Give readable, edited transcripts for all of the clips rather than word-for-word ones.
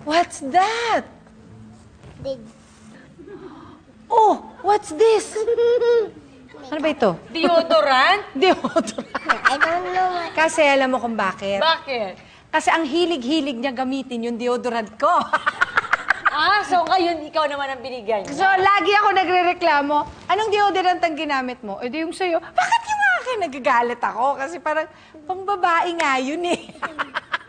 What's that? Big. Oh, what's this? Ano ba ito? Deodorant? Deodorant. I don't know what. Kasi alam mo kung bakit? Bakit? Kasi ang hilig-hilig niya gamitin yung deodorant ko. So ngayon ikaw naman ang binigyan niya. So, lagi ako nagre-reklamo, anong deodorant ang ginamit mo? E di yung sa'yo, bakit yung akin? Nagagalit ako kasi parang pang babae nga yun eh.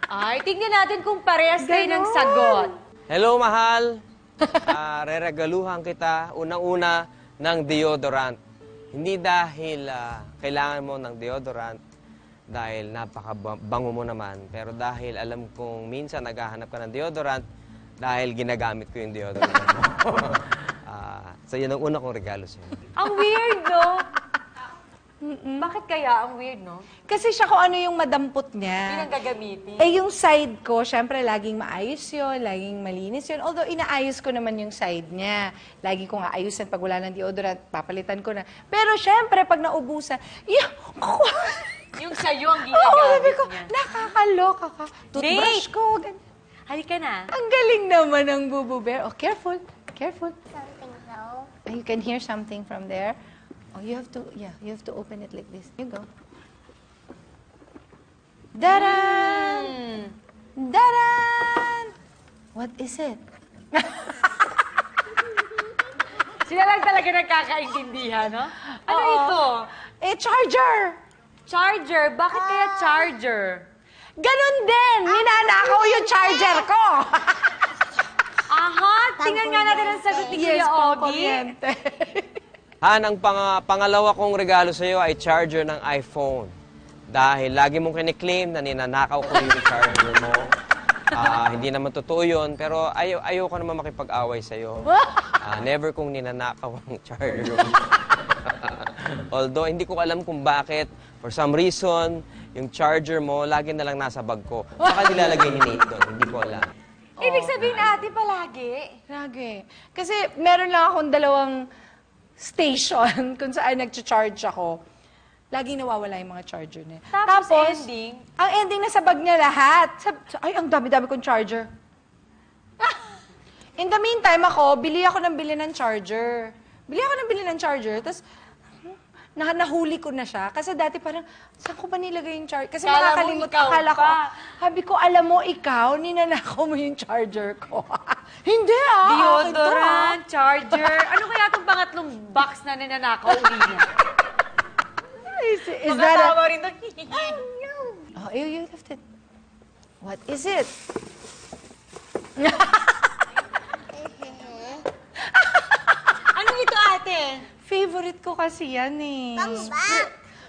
Ay, tingnan natin kung parehas kayo ng Ganon. sagot. Hello, mahal. Reregaluhan kita unang-una ng deodorant. Hindi dahil kailangan mo ng deodorant, dahil napakabango mo naman, pero dahil alam kong minsan naghahanap ka ng deodorant, dahil ginagamit ko yung deodorant mo. So, yun ang una kong regalo sa'yo. Ang weird, no? Bakit kaya ang weird, no? Kasi siya kung ano yung madampot Yun niya. ang gagamitin. Eh, yung side ko, syempre, laging maayos yun, laging malinis yun. Although, inaayos ko naman yung side niya. Lagi kong aayusan pag wala ng deodorant, papalitan ko na. Pero, syempre, pag naubusan, Yung sa'yo ang Oo, sabi ginagamit ko, niya. nakakaloka ka. Toothbrush Nate! ko, ganyan. Halika na. Ang galing naman ng Bubu Bear. Oh, careful, careful. Something though. You can hear something from there. Oh, you have to, you have to open it like this. You go. Daran! Daran! What is it? Sila lang talaga nagkakaintindihan, no? Ano Oo. ito? Eh, charger! Charger. Bakit kaya charger? Ganun din! Ninanakaw yung charger ko! Aha! Tingnan nga natin ang sagot ni Kuya pang Ogie. kuryente. Han, ang pangalawa kong regalo sa'yo ay charger ng iPhone. Dahil lagi mong kiniklaim na ninanakaw ko yung charger mo. Hindi naman totoo yun, pero ayaw ko naman makipag-away sa'yo. Never kong ninanakaw ang charger mo. Although, hindi ko alam kung bakit. For some reason, yung charger mo, lagi na lang nasa bag ko. Saka nilalagay ni Nate doon. Hindi ko alam. Ibig sabihin ate palagi. Lagi. Kasi meron lang akong dalawang station kung saan nag-charge ako. Laging nawawala yung mga charger niya. Tapos ending? Ang ending na sa bag niya lahat. Ay, ang dami-dami kong charger. In the meantime, bili ako ng charger. Bili ako ng charger, tapos nahuli ko na siya. Kasi dati parang, saan ko ba nilagay yung charger? Kasi Kala mo makakalimut, ikaw akala ko. pa. Sabi ko, alam mo, ikaw, ninanakaw mo yung charger ko. Hindi akin to, Deodorant, charger. Ano kaya itong pangatlong box na ninanakaw uli niya? Is that Makatawa rin doon. Oh, you left it. What is it? Ano ito ate? Favorite ko kasi yan eh. Pang-back.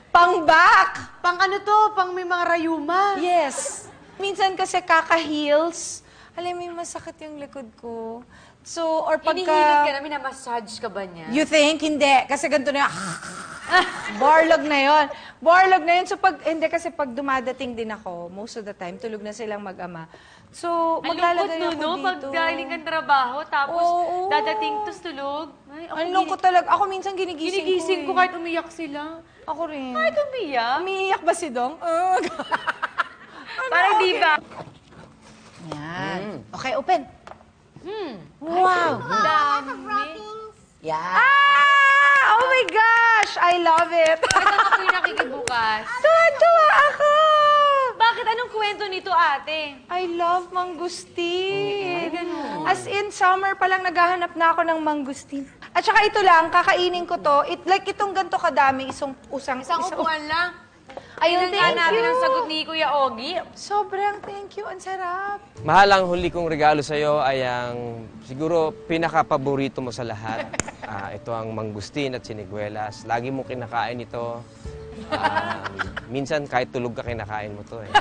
Pang-back! Pang ano to? Pang may mga rayuma. Yes. Minsan kasi kaka-heels, alam mo, masakit yung likod ko. So, or pagka... Inihilot ka na, minamassage ka ba niya? You think? Hindi. Kasi ganito na yun. Barlog na yun. Barlog na yun. So, hindi kasi pag dumadating din ako, most of the time, tulog na silang mag-ama. So, Ang maglalagay lungkot ako no, dito. pag galing kang trabaho, tapos Oo. dadating, tapos tulog. Ay, ako Ang lungkot talaga. Ako minsan ginigising Ginigising ko ko. kahit umiyak sila. Ako rin. Kahit umiyak? Umiiyak ba si Dong? Parang di ba? Yan. Okay, open. Wow. Dami. Yeah. Oh my gosh! I love it. Bakit ako yung nakikibukas? Tuwa-tuwa ako! Bakit? Anong kwento nito, ate? I love mangustin. As in, summer pa lang naghahanap na ako ng mangustin. At saka ito lang, kakainin ko to. Like itong ganito kadami, isang Upuan lang. Ayun, Tingnan nga thank natin you. ang sagot ni Kuya Ogie. Sobrang thank you. Ang sarap. Mahal, ang huli kong regalo sa'yo ay ang siguro pinaka-paborito mo sa lahat. Ito ang mangustin at siniguelas. Lagi mo kinakain ito. Minsan kahit tulog ka kinakain mo to eh.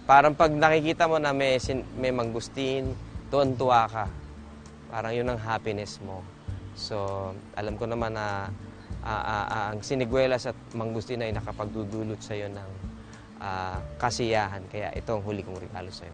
Parang pag nakikita mo na may mangustin, tuwan-tuwa ka. Parang yun ang happiness mo. So, alam ko naman na ang siniguelas at mangustin ay nakapagdudulot sa'yo ng kasiyahan. Kaya ito ang huli kong regalo sa'yo.